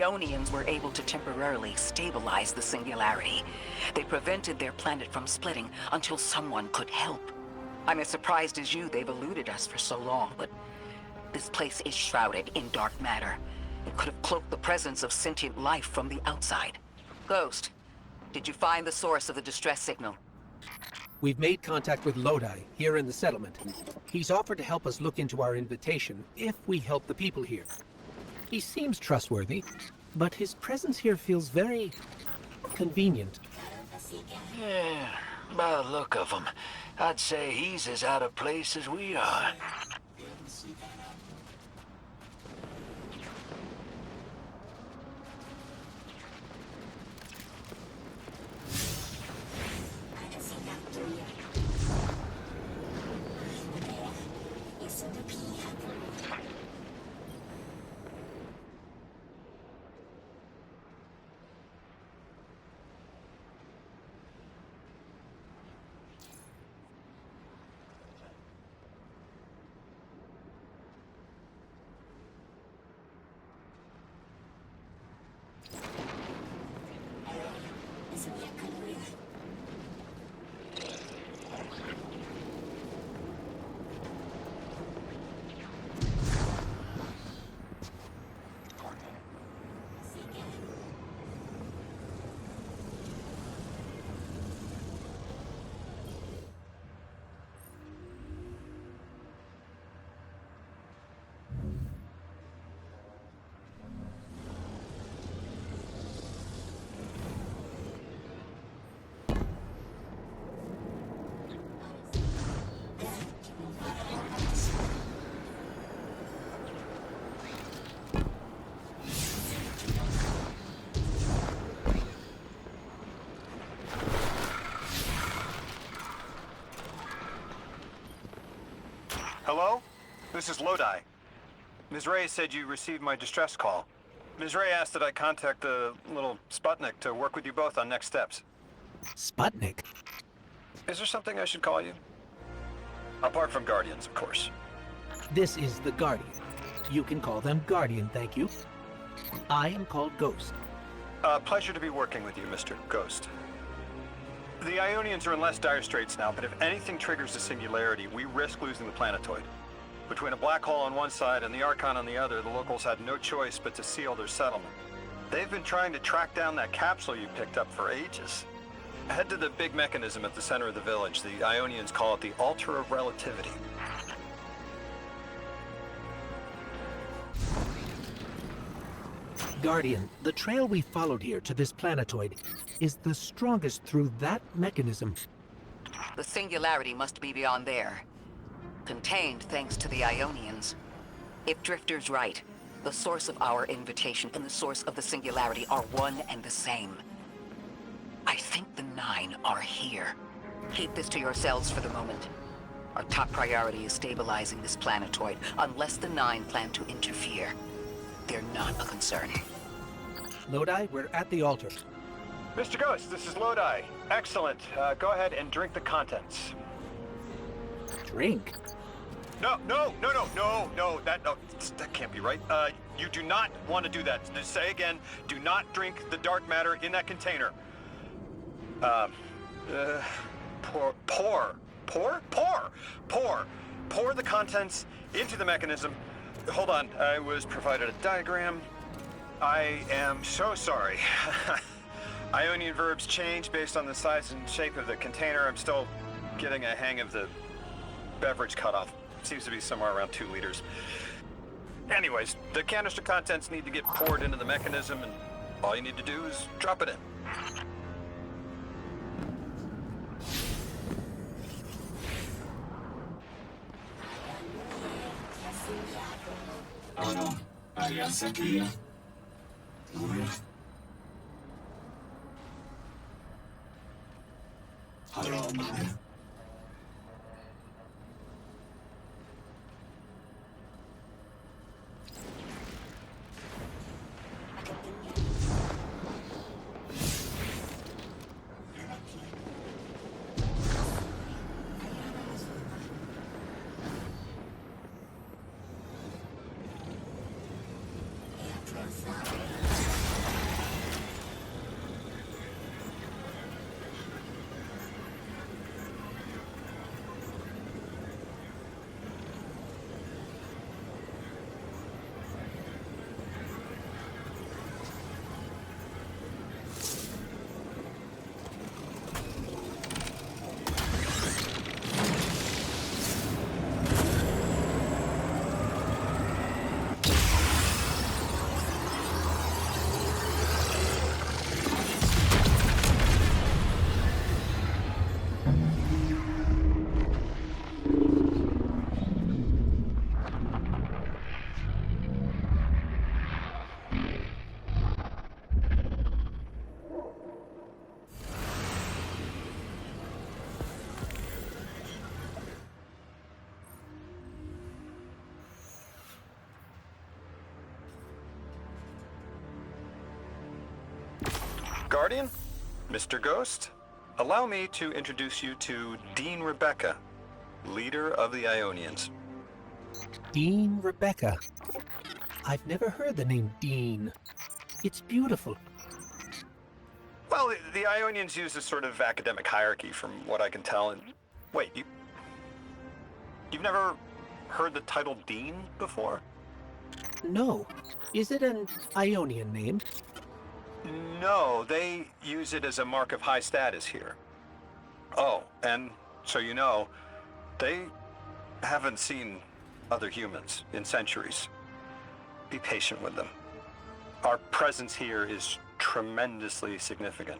Ionians were able to temporarily stabilize the singularity. They prevented their planet from splitting until someone could help. I'm as surprised as you they've eluded us for so long, but this place is shrouded in dark matter. It could have cloaked the presence of sentient life from the outside. Ghost, did you find the source of the distress signal? We've made contact with Lodi, here in the settlement. He's offered to help us look into our invitation, if we help the people here. He seems trustworthy, but his presence here feels very convenient. Yeah, by the look of him, I'd say he's as out of place as we are. Hello? This is Lodi. Ms. Ray said you received my distress call. Ms. Ray asked that I contact the little Sputnik to work with you both on next steps. Sputnik? Is there something I should call you? Apart from Guardians, of course. This is the Guardian. You can call them Guardian, thank you. I am called Ghost. Pleasure to be working with you, Mr. Ghost. The Ionians are in less dire straits now, but if anything triggers the singularity, we risk losing the planetoid. Between a black hole on one side and the Archon on the other, the locals had no choice but to seal their settlement. They've been trying to track down that capsule you picked up for ages. Head to the big mechanism at the center of the village. The Ionians call it the Altar of Relativity. Guardian, the trail we followed here to this planetoid is the strongest through that mechanism. The singularity must be beyond there. Contained thanks to the Ionians. If Drifter's right, the source of our invitation and the source of the singularity are one and the same. I think the 9 are here. Keep this to yourselves for the moment. Our top priority is stabilizing this planetoid, unless the 9 plan to interfere. They're not a concern. Lodi, we're at the altar. Mr. Ghost, this is Lodi. Excellent. Go ahead and drink the contents. Drink? No, that can't be right. You do not want to do that. Just say again, do not drink the dark matter in that container. Pour the contents into the mechanism. Hold on, I was provided a diagram. I am so sorry. Ionian verbs change based on the size and shape of the container. I'm still getting a hang of the beverage cutoff. Seems to be somewhere around 2 liters. Anyways, the canister contents need to get poured into the mechanism, and all you need to do is drop it in. Guardian, Mr. Ghost, allow me to introduce you to Dean Rebecca, leader of the Ionians. Dean Rebecca. I've never heard the name Dean. It's beautiful. Well, the Ionians use a sort of academic hierarchy from what I can tell. And wait, you've never heard the title Dean before? No. Is it an Ionian name? No, they use it as a mark of high status here. Oh, and so you know, they haven't seen other humans in centuries. Be patient with them. Our presence here is tremendously significant.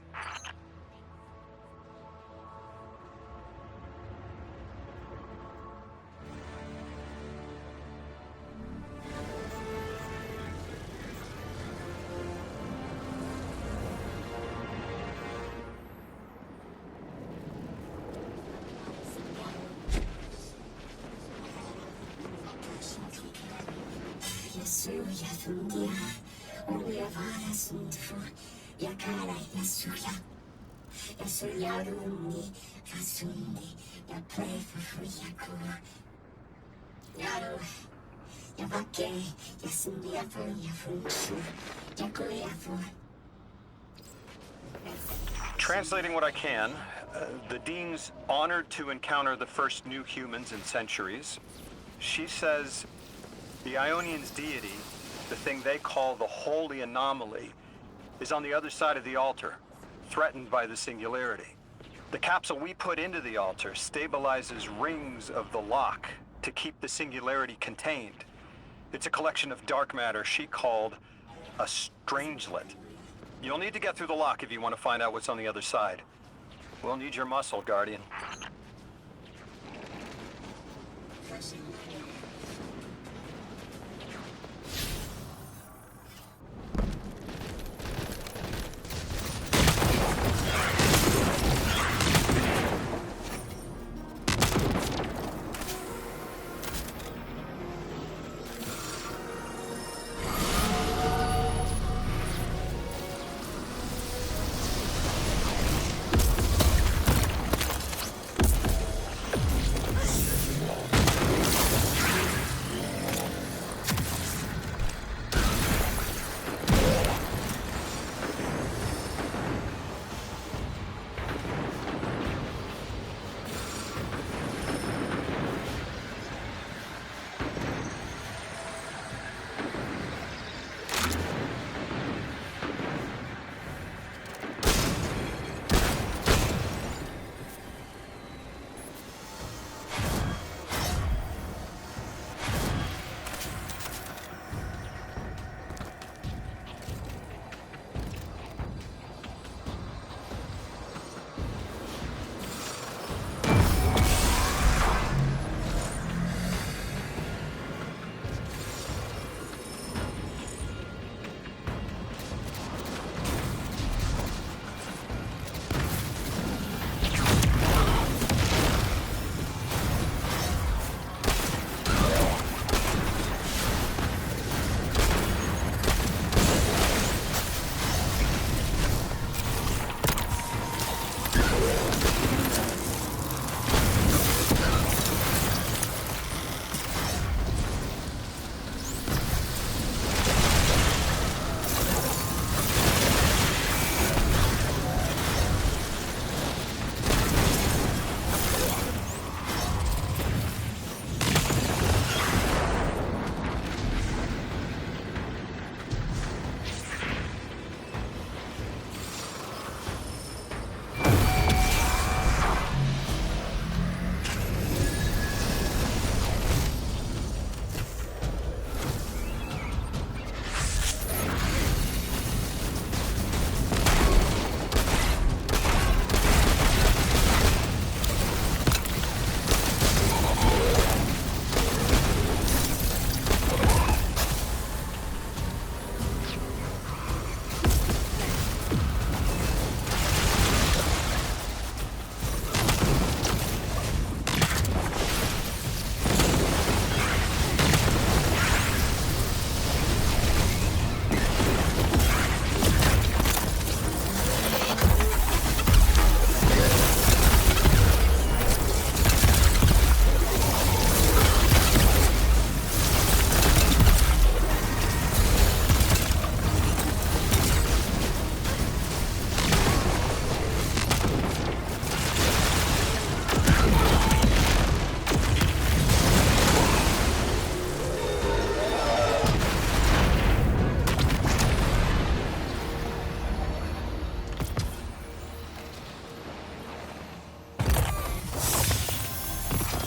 Translating what I can, the Dean's honored to encounter the first new humans in centuries. She says the Ionians' deity, the thing they call the holy anomaly, is on the other side of the altar, threatened by the singularity. The capsule we put into the altar stabilizes rings of the lock to keep the singularity contained. It's a collection of dark matter she called a strangelet. You'll need to get through the lock if you want to find out what's on the other side. We'll need your muscle, Guardian.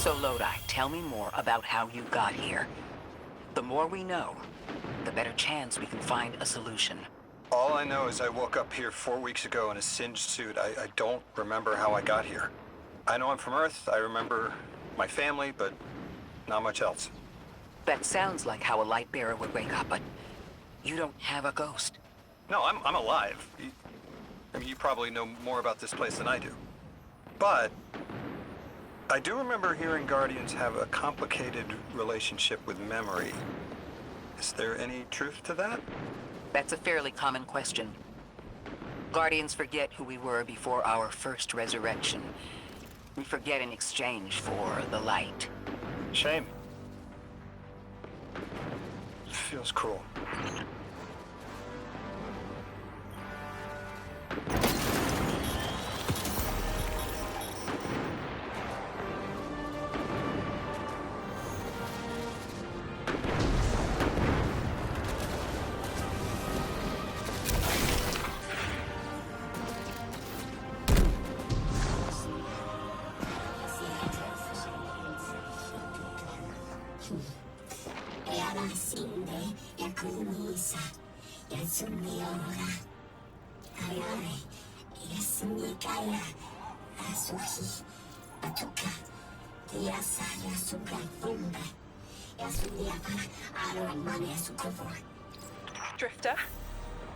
So Lodi, tell me more about how you got here. The more we know, the better chance we can find a solution. All I know is I woke up here 4 weeks ago in a singed suit. I don't remember how I got here. I know I'm from Earth. I remember my family, but not much else. That sounds like how a light bearer would wake up, but you don't have a ghost. No, I'm alive. I mean, you probably know more about this place than I do. But I do remember hearing Guardians have a complicated relationship with memory. Is there any truth to that? That's a fairly common question. Guardians forget who we were before our first resurrection. We forget in exchange for the light. Shame. Feels cruel. Drifter,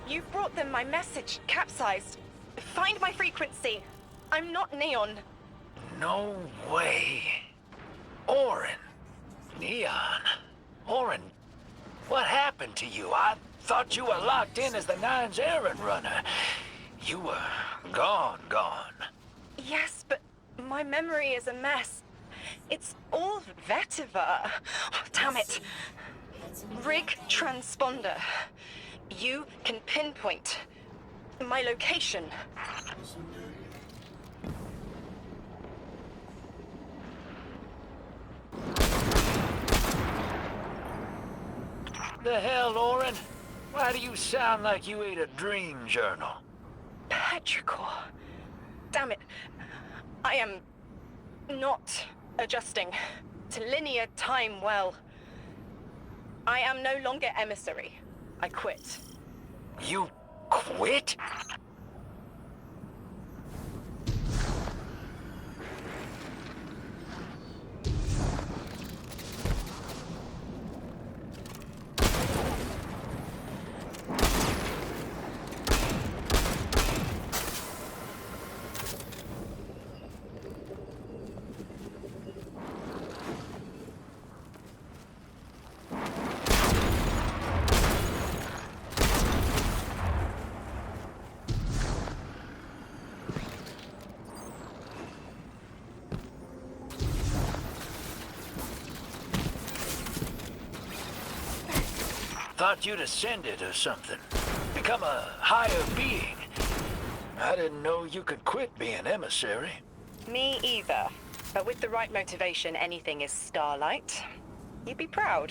you've brought them my message, capsized. Find my frequency. I'm not Neon. No way. Orin. Neon. Orin, what happened to you? I thought you were locked in as the Nine's errand runner. You were gone. Yes, but my memory is a mess. It's all vetiver. Oh, damn it. Rig transponder. You can pinpoint my location. The hell, Orin? Why do you sound like you ate a dream journal? Petrichor. Damn it. I am not adjusting to linear time well. I am no longer emissary. I quit. You quit? Thought you'd ascended or something. Become a higher being. I didn't know you could quit being emissary. Me either. But with the right motivation, anything is starlight. You'd be proud.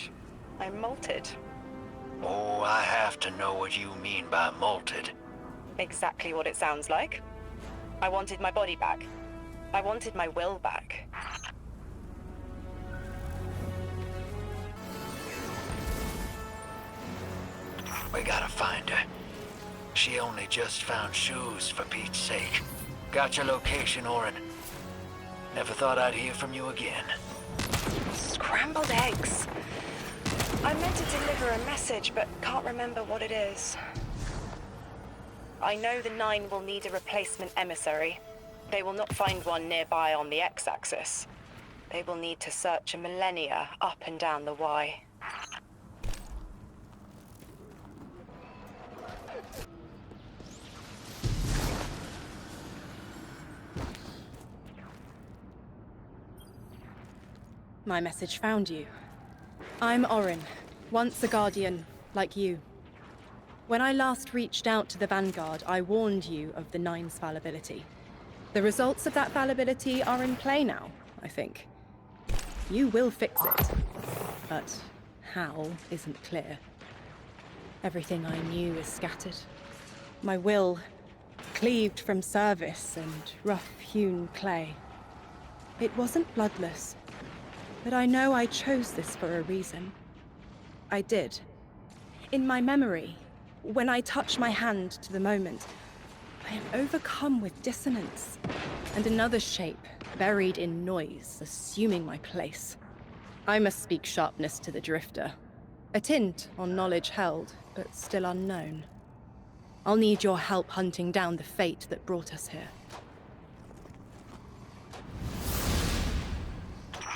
I'm molted. Oh, I have to know what you mean by molted. Exactly what it sounds like. I wanted my body back. I wanted my will back. We gotta find her. She only just found shoes, for Pete's sake. Got your location, Orin. Never thought I'd hear from you again. Scrambled eggs. I meant to deliver a message, but can't remember what it is. I know the Nine will need a replacement emissary. They will not find one nearby on the X-axis. They will need to search a millennia up and down the Y. My message found you. I'm Orin, once a Guardian, like you. When I last reached out to the Vanguard, I warned you of the Nine's fallibility. The results of that fallibility are in play now, I think. You will fix it, but how isn't clear. Everything I knew is scattered. My will, cleaved from service and rough-hewn clay. It wasn't bloodless, but I know I chose this for a reason. I did. In my memory, when I touch my hand to the moment, I am overcome with dissonance, and another shape, buried in noise, assuming my place. I must speak sharpness to the drifter. A tint on knowledge held, but still unknown. I'll need your help hunting down the fate that brought us here.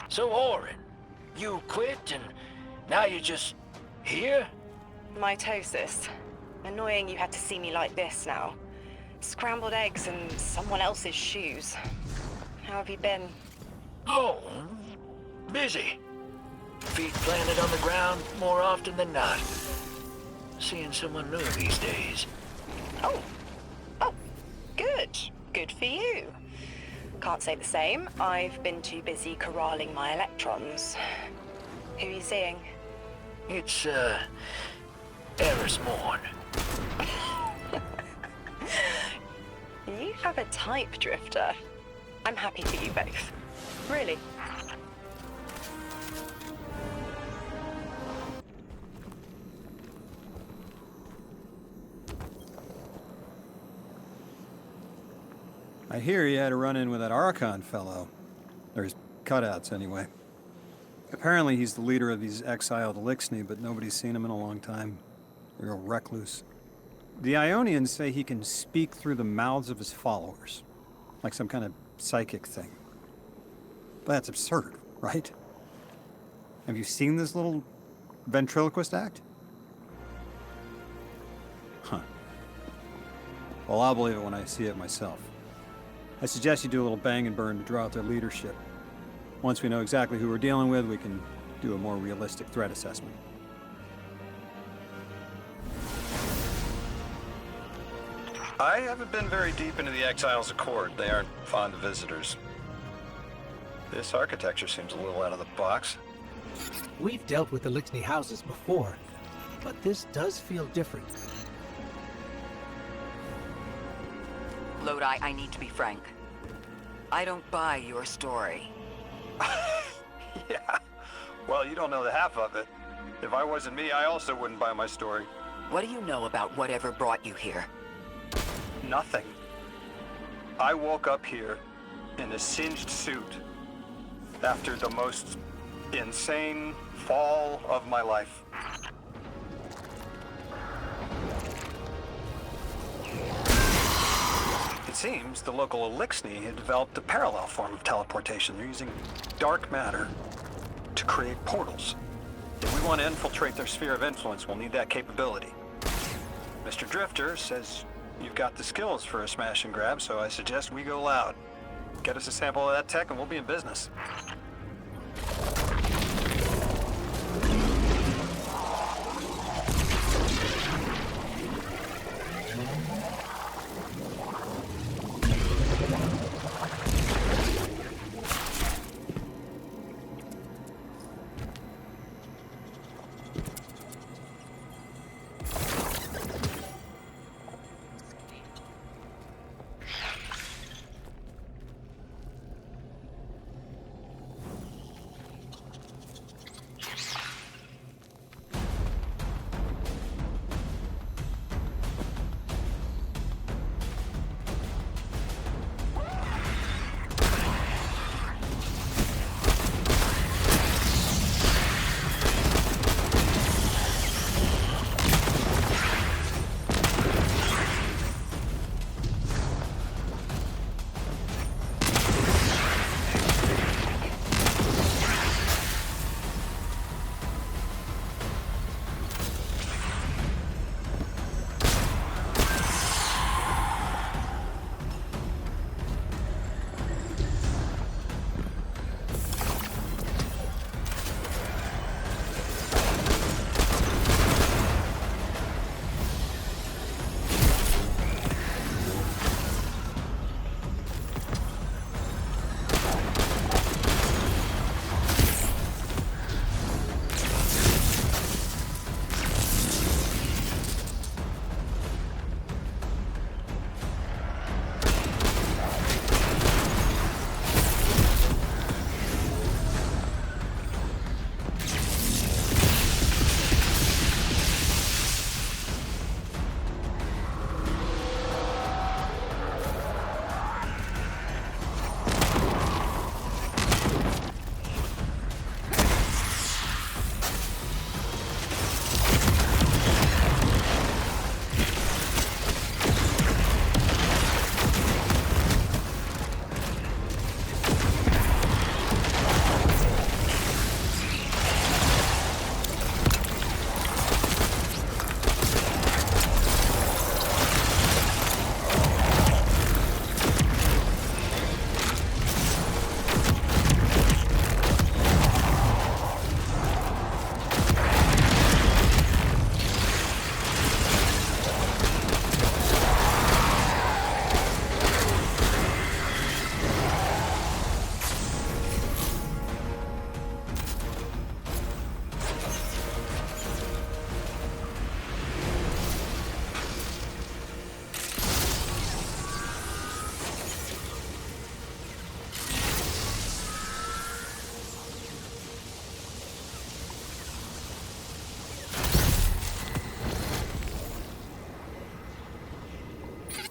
So, Orin, you quit and now you're just here? Mitosis. Annoying you had to see me like this now. Scrambled eggs and someone else's shoes. How have you been? Oh, busy. Feet planted on the ground more often than not. Seeing someone new these days. Oh, good. Good for you. Can't say the same. I've been too busy corralling my electrons. Who are you seeing? It's, Eris Morn. You have a type, Drifter. I'm happy for you both. Really. I hear you had a run-in with that Archon fellow. Or his cutouts, anyway. Apparently he's the leader of these exiled Elixni, but nobody's seen him in a long time. A real recluse. The Ionians say he can speak through the mouths of his followers. Like some kind of psychic thing. But that's absurd, right? Have you seen this little ventriloquist act? Huh. Well, I'll believe it when I see it myself. I suggest you do a little bang and burn to draw out their leadership. Once we know exactly who we're dealing with, we can do a more realistic threat assessment. I haven't been very deep into the Exiles' Accord. They aren't fond of visitors. This architecture seems a little out of the box. We've dealt with the Lixney houses before, but this does feel different. Lodi, I need to be frank. I don't buy your story. Yeah. Well, you don't know the half of it. If I wasn't me, I also wouldn't buy my story. What do you know about whatever brought you here? Nothing. I woke up here in a singed suit after the most insane fall of my life. It seems the local Elixni had developed a parallel form of teleportation. They're using dark matter to create portals. If we want to infiltrate their sphere of influence, we'll need that capability. Mr. Drifter says you've got the skills for a smash and grab, so I suggest we go loud. Get us a sample of that tech and we'll be in business.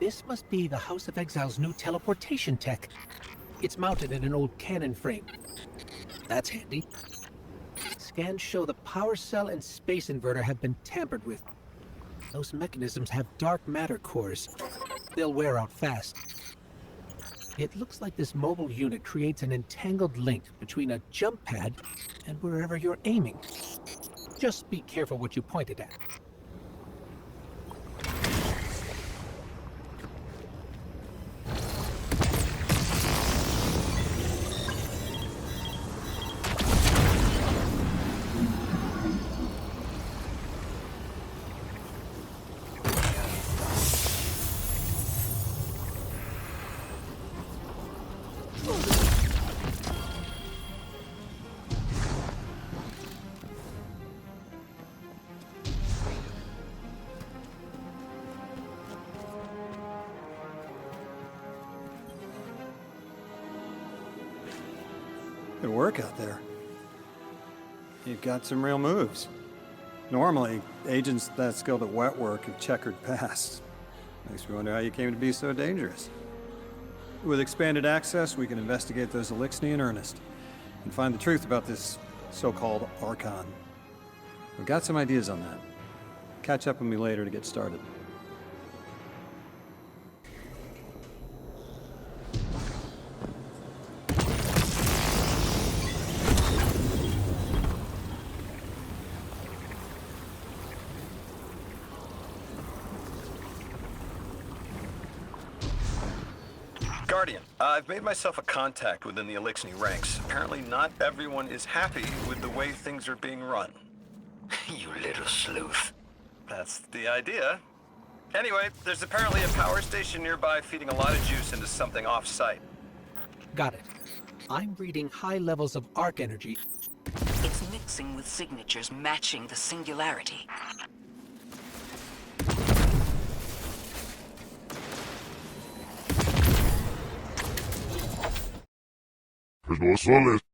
This must be the House of Exile's new teleportation tech. It's mounted in an old cannon frame. That's handy. Scans show the power cell and space inverter have been tampered with. Those mechanisms have dark matter cores. They'll wear out fast. It looks like this mobile unit creates an entangled link between a jump pad and wherever you're aiming. Just be careful what you point it at. Good work out there. You've got some real moves. Normally, agents that skilled at wet work have checkered past. Makes me wonder how you came to be so dangerous. With expanded access, we can investigate those Elixni in earnest and find the truth about this so-called Archon. We've got some ideas on that. Catch up with me later to get started. Guardian, I've made myself a contact within the Elixni ranks. Apparently not everyone is happy with the way things are being run. You little sleuth. That's the idea. Anyway, there's apparently a power station nearby feeding a lot of juice into something off-site. Got it. I'm reading high levels of arc energy. It's mixing with signatures matching the singularity. Pues no soles.